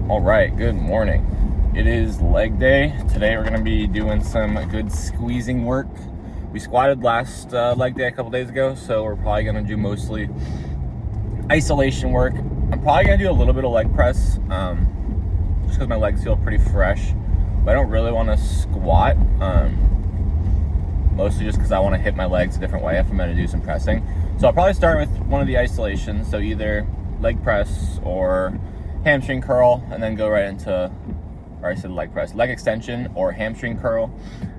All right, good morning. It is leg day. Today we're gonna be doing some good squeezing work. We squatted last leg day a couple days ago, so we're probably gonna do mostly isolation work. I'm probably gonna do a little bit of leg press, just because my legs feel pretty fresh, but I don't really wanna squat, mostly just because I wanna hit my legs a different way if I'm gonna do some pressing. So I'll probably start with one of the isolations, so either leg press or hamstring curl, and then go right into, or I said leg press, leg extension or hamstring curl,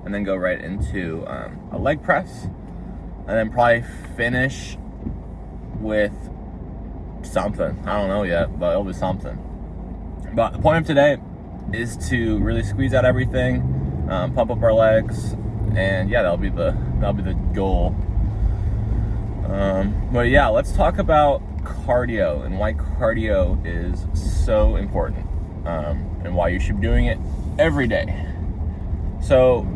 and then go right into a leg press, and then probably finish with something. I don't know yet, but it'll be something. But the point of today is to really squeeze out everything, pump up our legs, and yeah, that'll be the goal. But yeah, let's talk about cardio and why cardio is so important, and why you should be doing it every day. So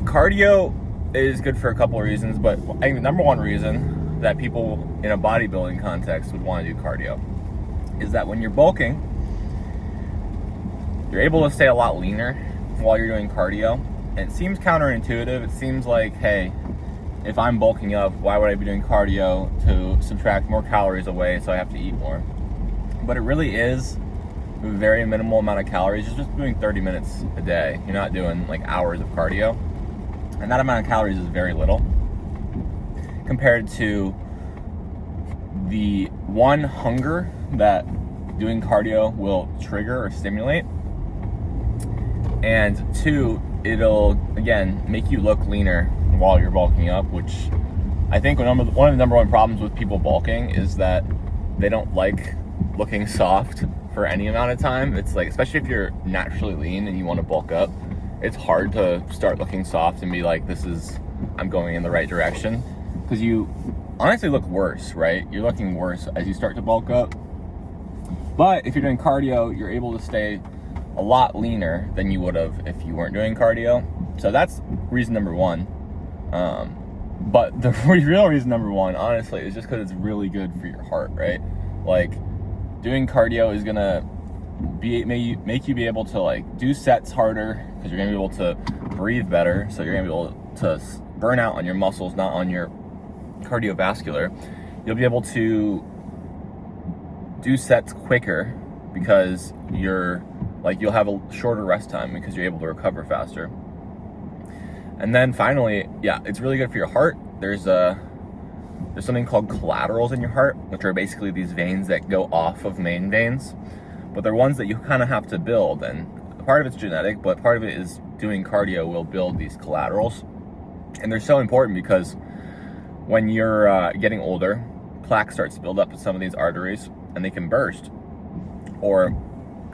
cardio is good for a couple of reasons, but I think the number one reason that people in a bodybuilding context would want to do cardio is that when you're bulking, you're able to stay a lot leaner while you're doing cardio. And it seems counterintuitive. It seems like, hey, if I'm bulking up, why would I be doing cardio to subtract more calories away so I have to eat more? But it really is a very minimal amount of calories. You're just doing 30 minutes a day. You're not doing like hours of cardio. And that amount of calories is very little compared to the one, hunger that doing cardio will trigger or stimulate. And two, it'll, again, make you look leaner while you're bulking up, which I think one of the number one problems with people bulking is that they don't like looking soft for any amount of time. It's like, especially if you're naturally lean and you want to bulk up, it's hard to start looking soft and be like, I'm going in the right direction, because you honestly look worse, right? You're looking worse as you start to bulk up. But if you're doing cardio, you're able to stay a lot leaner than you would have if you weren't doing cardio. So that's reason number one. But the real reason number one, honestly, is just because it's really good for your heart, right? Like, doing cardio is gonna make you be able to like do sets harder, because you're gonna be able to breathe better. So you're gonna be able to burn out on your muscles, not on your cardiovascular. You'll be able to do sets quicker because you'll have a shorter rest time because you're able to recover faster. And then finally, yeah, it's really good for your heart. There's something called collaterals in your heart, which are basically these veins that go off of main veins, but they're ones that you kind of have to build. And part of it's genetic, but part of it is doing cardio will build these collaterals. And they're so important because when you're getting older, plaque starts to build up in some of these arteries, and they can burst. Or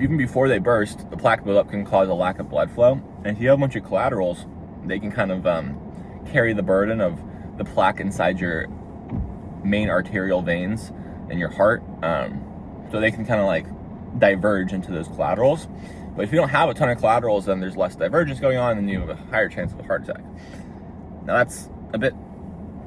even before they burst, the plaque buildup can cause a lack of blood flow. And if you have a bunch of collaterals, they can kind of carry the burden of the plaque inside your main arterial veins in your heart. So they can kind of like diverge into those collaterals. But if you don't have a ton of collaterals, then there's less divergence going on, and you have a higher chance of a heart attack. Now that's a bit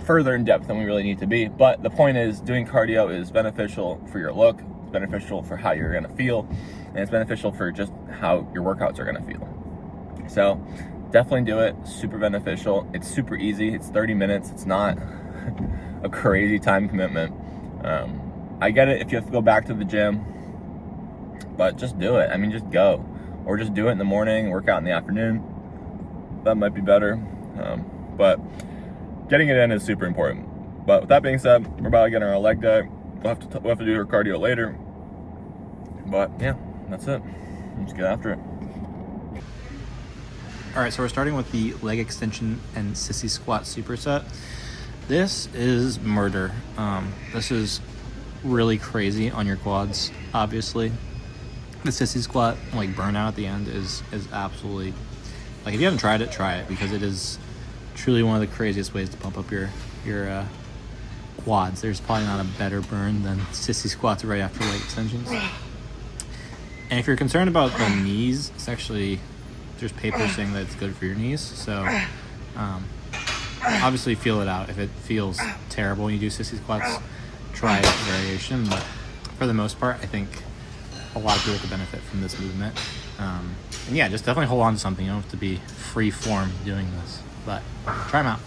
further in depth than we really need to be, but the point is, doing cardio is beneficial for your look, it's beneficial for how you're gonna feel, and it's beneficial for just how your workouts are gonna feel. So definitely do it. Super beneficial. It's super easy. It's 30 minutes. It's not a crazy time commitment. I get it if you have to go back to the gym, but just do it. I mean, just go, or just do it in the morning, work out in the afternoon. That might be better. But getting it in is super important. But with that being said, we're about to get on our leg day. We'll have to do our cardio later. But yeah, that's it. Let's get after it. All right, so we're starting with the leg extension and sissy squat superset. This is murder. This is really crazy on your quads, obviously. The sissy squat, like, burnout at the end is absolutely, like, if you haven't tried it, try it, because it is truly one of the craziest ways to pump up your quads. There's probably not a better burn than sissy squats right after leg extensions. And if you're concerned about the knees, it's actually, there's papers saying that it's good for your knees. So obviously feel it out. If it feels terrible when you do sissy squats, try a variation. But for the most part, I think a lot of people could benefit from this movement. And yeah, just definitely hold on to something. You don't have to be free form doing this, but try them out.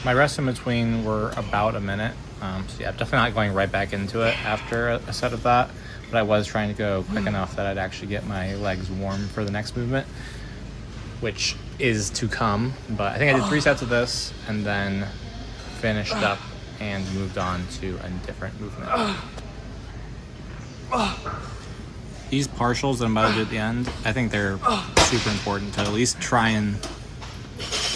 My rests in between were about a minute. So yeah, I'm definitely not going right back into it after a set of that, but I was trying to go quick enough that I'd actually get my legs warm for the next movement, which is to come. But I think I did 3 sets of this and then finished up and moved on to a different movement. These partials that I'm about to do at the end, I think they're super important to at least try and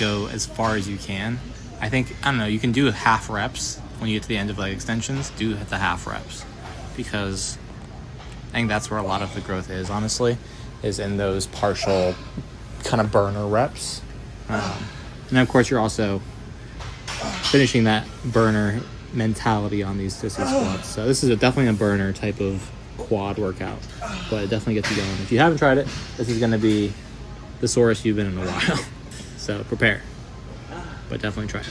go as far as you can. I don't know, you can do half reps when you get to the end of leg extensions. Do the half reps, because I think that's where a lot of the growth is, honestly, is in those partial kind of burner reps. And of course, you're also finishing that burner mentality on these sissy squats. So this is definitely a burner type of quad workout, but it definitely gets you going. If you haven't tried it, this is going to be the sorest you've been in a while. So prepare, but definitely try it.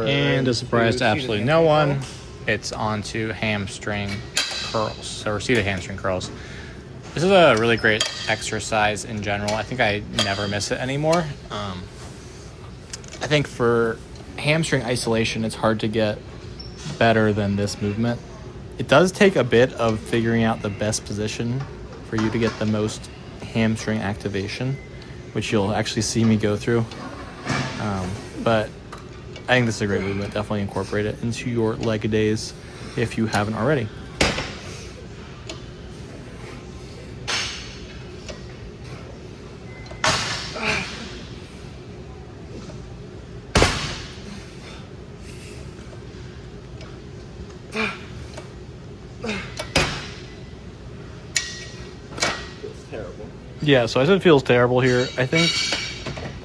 And a surprise to absolutely no one, it's on to hamstring curls, or seated hamstring curls. This is a really great exercise in general. I think I never miss it anymore. I think for hamstring isolation, it's hard to get better than this movement. It does take a bit of figuring out the best position for you to get the most hamstring activation, which you'll actually see me go through. But I think this is a great movement. Definitely incorporate it into your leg days if you haven't already. Yeah, so I said feels terrible here. I think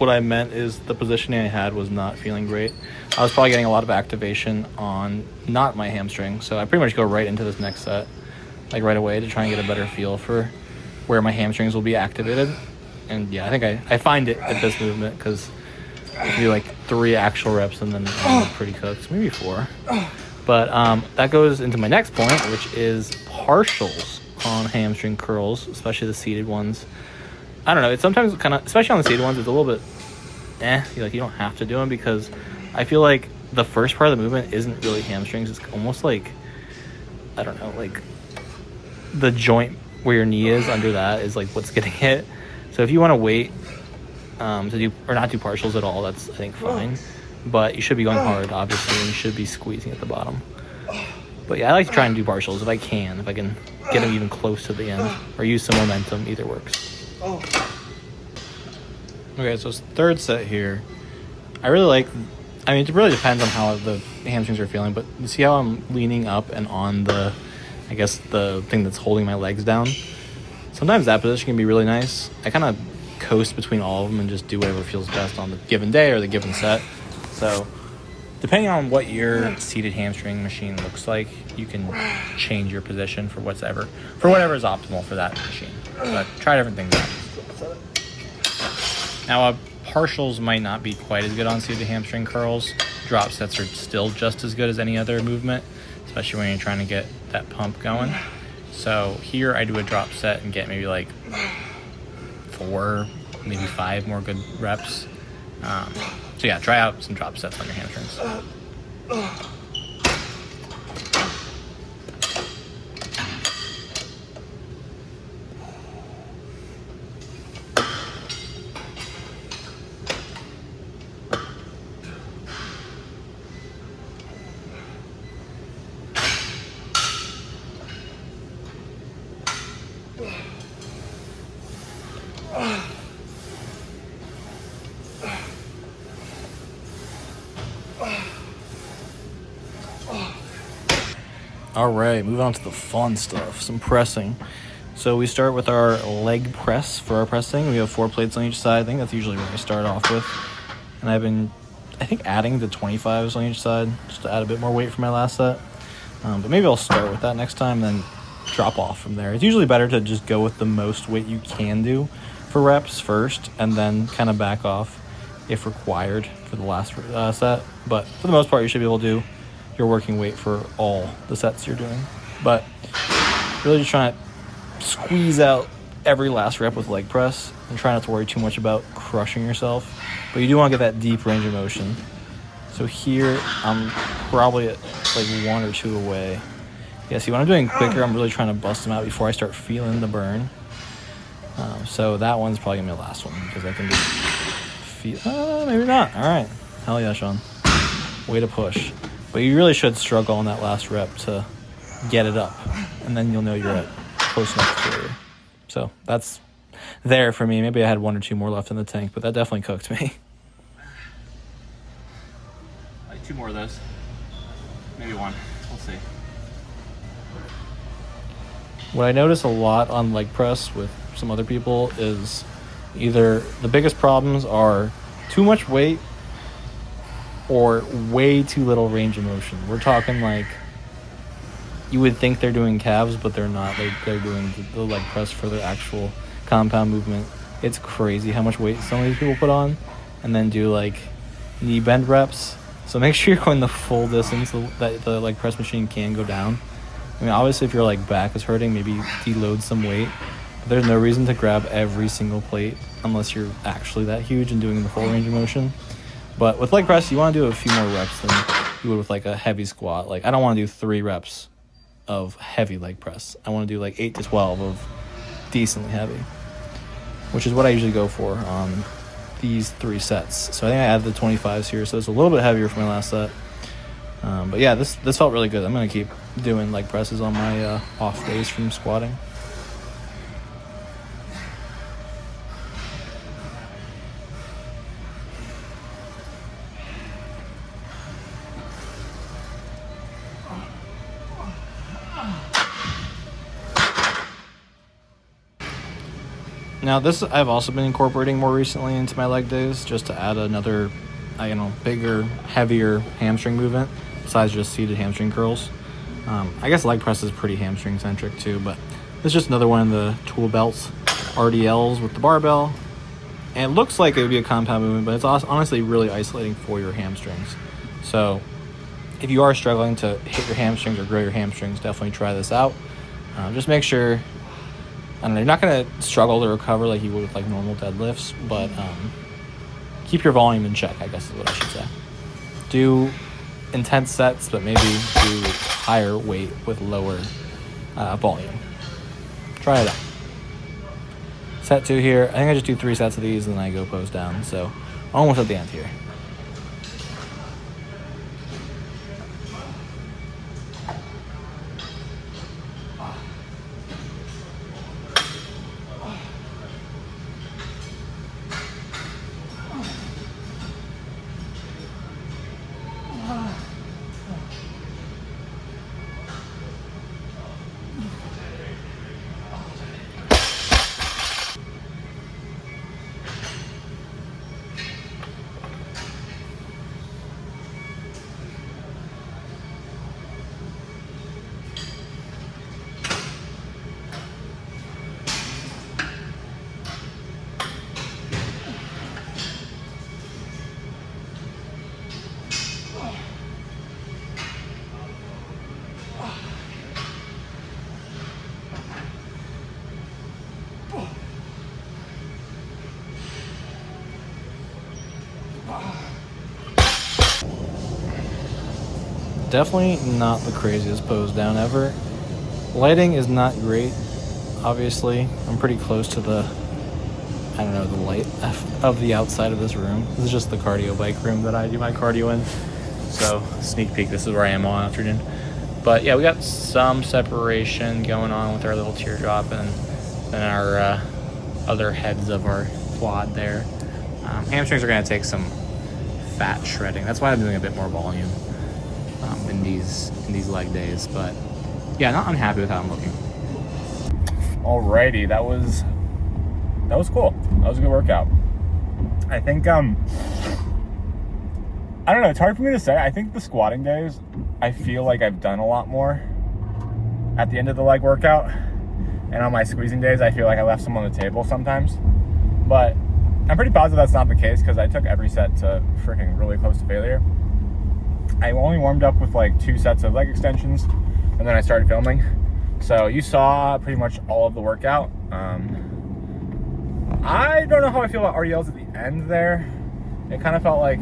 what I meant is the positioning I had was not feeling great. I was probably getting a lot of activation on not my hamstring, so I pretty much go right into this next set, like right away, to try and get a better feel for where my hamstrings will be activated. And yeah, I think I find it at this movement, because I do like 3 actual reps and then I'm pretty cooked, maybe 4. But that goes into my next point, which is partials on hamstring curls, especially the seated ones. I don't know, it's sometimes kind of, especially on the seated ones, it's a little bit you don't have to do them, because I feel like the first part of the movement isn't really hamstrings. It's almost like, I don't know, like the joint where your knee is under that is like what's getting hit. So if you want to wait to do, or not do partials at all, that's I think fine. But you should be going hard, obviously, and you should be squeezing at the bottom. But yeah, I like to try and do partials if I can get them even close to the end, or use some momentum. Either works. Okay, so it's third set here. I really like, I mean, it really depends on how the hamstrings are feeling, but you see how I'm leaning up and on the, I guess, the thing that's holding my legs down? Sometimes that position can be really nice. I kind of coast between all of them and just do whatever feels best on the given day or the given set. So depending on what your seated hamstring machine looks like, you can change your position for whatever is optimal for that machine. But try different things out. Now, partials might not be quite as good on seated hamstring curls. drop sets are still just as good as any other movement, especially when you're trying to get that pump going. So here I do a drop set and get maybe like 4, maybe 5 more good reps. So yeah, try out some drop sets on your hamstrings. All right, moving on to the fun stuff, some pressing. So we start with our leg press for our pressing. We have 4 plates on each side. I think that's usually what I start off with. And I've been, I think, adding the 25s on each side just to add a bit more weight for my last set. But maybe I'll start with that next time, then drop off from there. It's usually better to just go with the most weight you can do for reps first, and then kind of back off if required for the last set. But for the most part, you should be able to do your working weight for all the sets you're doing. But really just trying to squeeze out every last rep with leg press and try not to worry too much about crushing yourself. But you do want to get that deep range of motion. So here I'm probably at like 1 or 2 away. Yeah, see, when I'm doing quicker, I'm really trying to bust them out before I start feeling the burn. So that one's probably going to be the last one because I can just feel... maybe not. All right. Hell yeah, Sean. Way to push. But you really should struggle on that last rep to get it up. And then you'll know you're at close enough to failure. So that's there for me. Maybe I had 1 or 2 more left in the tank, but that definitely cooked me. Like 2 more of those. Maybe 1. We'll see. What I notice a lot on leg press with some other people is either the biggest problems are too much weight or way too little range of motion. We're talking like you would think they're doing calves, but they're not. They're doing the leg press for the actual compound movement. It's crazy how much weight some of these people put on and then do like knee bend reps. So make sure you're going the full distance so that the leg press machine can go down. I mean, obviously if your like back is hurting, maybe deload some weight. But there's no reason to grab every single plate unless you're actually that huge and doing the full range of motion. But with leg press, you want to do a few more reps than you would with like a heavy squat. Like I don't want to do 3 reps of heavy leg press. I want to do like 8 to 12 of decently heavy, which is what I usually go for on these 3 sets. So I think I added the 25s here, so it's a little bit heavier for my last set. But yeah, this felt really good. I'm going to keep doing leg presses on my off days from squatting. Now this I've also been incorporating more recently into my leg days just to add another, bigger, heavier hamstring movement besides just seated hamstring curls. I guess leg press is pretty hamstring centric too, but it's just another one of the tool belts, RDLs with the barbell. And it looks like it would be a compound movement, but it's honestly really isolating for your hamstrings. So if you are struggling to hit your hamstrings or grow your hamstrings, definitely try this out. Just make sure, I don't know, you're not going to struggle to recover like you would with like normal deadlifts, but keep your volume in check, I guess is what I should say. Do intense sets, but maybe do higher weight with lower volume. Try it out. Set 2 here. I think I just do 3 sets of these and then I go pose down. So almost at the end here. definitely not the craziest pose down ever. Lighting is not great, obviously. I'm pretty close to the, I don't know, the light of the outside of this room. This is just the cardio bike room that I do my cardio in. So, sneak peek, this is where I am all afternoon. But yeah, we got some separation going on with our little teardrop and then our other heads of our quad there. Hamstrings are going to take some fat shredding. That's why I'm doing a bit more volume in these leg days. But yeah, not unhappy with how I'm looking. Alrighty, that was cool. That was a good workout. I think I don't know, it's hard for me to say. I think the squatting days, I feel like I've done a lot more at the end of the leg workout. And on my squeezing days, I feel like I left some on the table sometimes. But I'm pretty positive that's not the case because I took every set to freaking really close to failure. I only warmed up with like 2 sets of leg extensions and then I started filming. So you saw pretty much all of the workout. I don't know how I feel about RDLs at the end there. It kind of felt like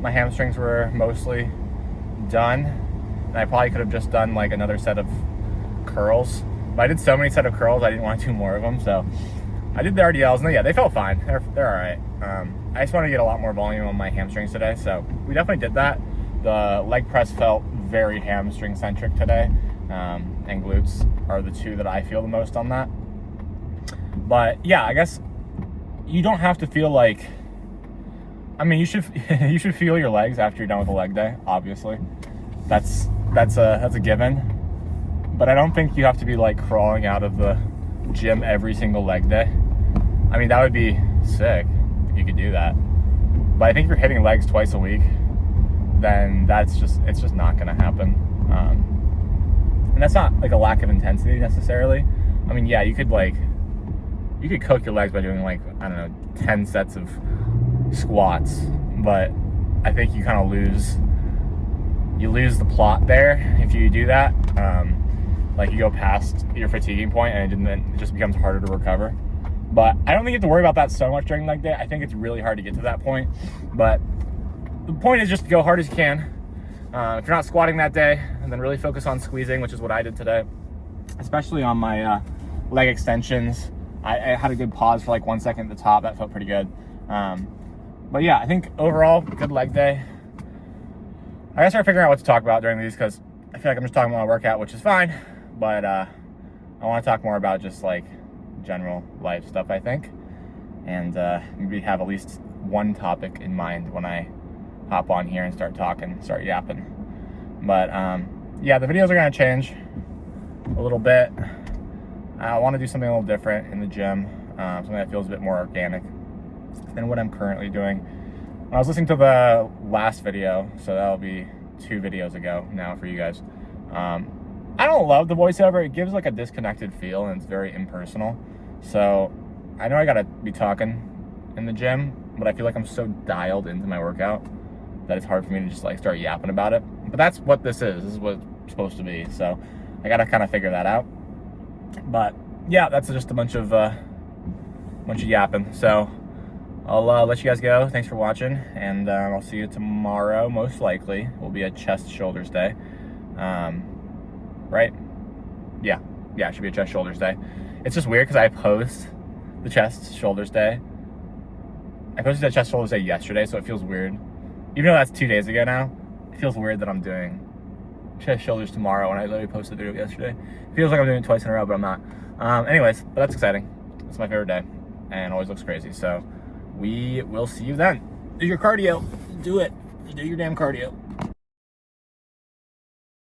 my hamstrings were mostly done. And I probably could have just done like another set of curls. But I did so many set of curls, I didn't want to do more of them. So I did the RDLs and yeah, they felt fine. They're all right. I just wanted to get a lot more volume on my hamstrings today. So we definitely did that. The leg press felt very hamstring centric today. And glutes are the 2 that I feel the most on that. But yeah, I guess you don't have to feel like, I mean, you should feel your legs after you're done with a leg day, obviously. That's a given. But I don't think you have to be like crawling out of the gym every single leg day. I mean, that would be sick if you could do that. But I think if you're hitting legs twice a week, then it's just not gonna happen. And that's not like a lack of intensity necessarily. I mean, yeah, you could cook your legs by doing like, I don't know, 10 sets of squats, but I think you kind of lose the plot there if you do that. Like you go past your fatiguing point and it just becomes harder to recover. But I don't think you have to worry about that so much during leg day. I think it's really hard to get to that point. But the point is just to go hard as you can. If you're not squatting that day, and then really focus on squeezing, which is what I did today, especially on my leg extensions. I had a good pause for like 1 second at the top. That felt pretty good. But yeah, I think overall, good leg day. I gotta start figuring out what to talk about during these because I feel like I'm just talking about my workout, which is fine. But I want to talk more about just like general life stuff, I think. And maybe have at least one topic in mind when I hop on here and start talking, start yapping. But yeah, the videos are gonna change a little bit. I want to do something a little different in the gym, something that feels a bit more organic than what I'm currently doing. I was listening to the last video, so that'll be 2 videos ago now for you guys. I don't love the voiceover. It gives like a disconnected feel and it's very impersonal. So I know I gotta be talking in the gym, but I feel like I'm so dialed into my workout that it's hard for me to just like start yapping about it. But that's what this is. This is what it's supposed to be. So I gotta kind of figure that out. But yeah, that's just a bunch of yapping. So I'll let you guys go. Thanks for watching, and I'll see you tomorrow. Most likely, will be a chest shoulders day. Right? Yeah, it should be a chest shoulders day. It's just weird because I post the chest shoulders day. I posted the chest shoulders day yesterday, so it feels weird. Even though that's 2 days ago now, it feels weird that I'm doing chest shoulders tomorrow when I literally posted the video yesterday. It feels like I'm doing it twice in a row, but I'm not. Anyways, but that's exciting. It's my favorite day and always looks crazy. So we will see you then. Do your cardio. Do it. Do your damn cardio.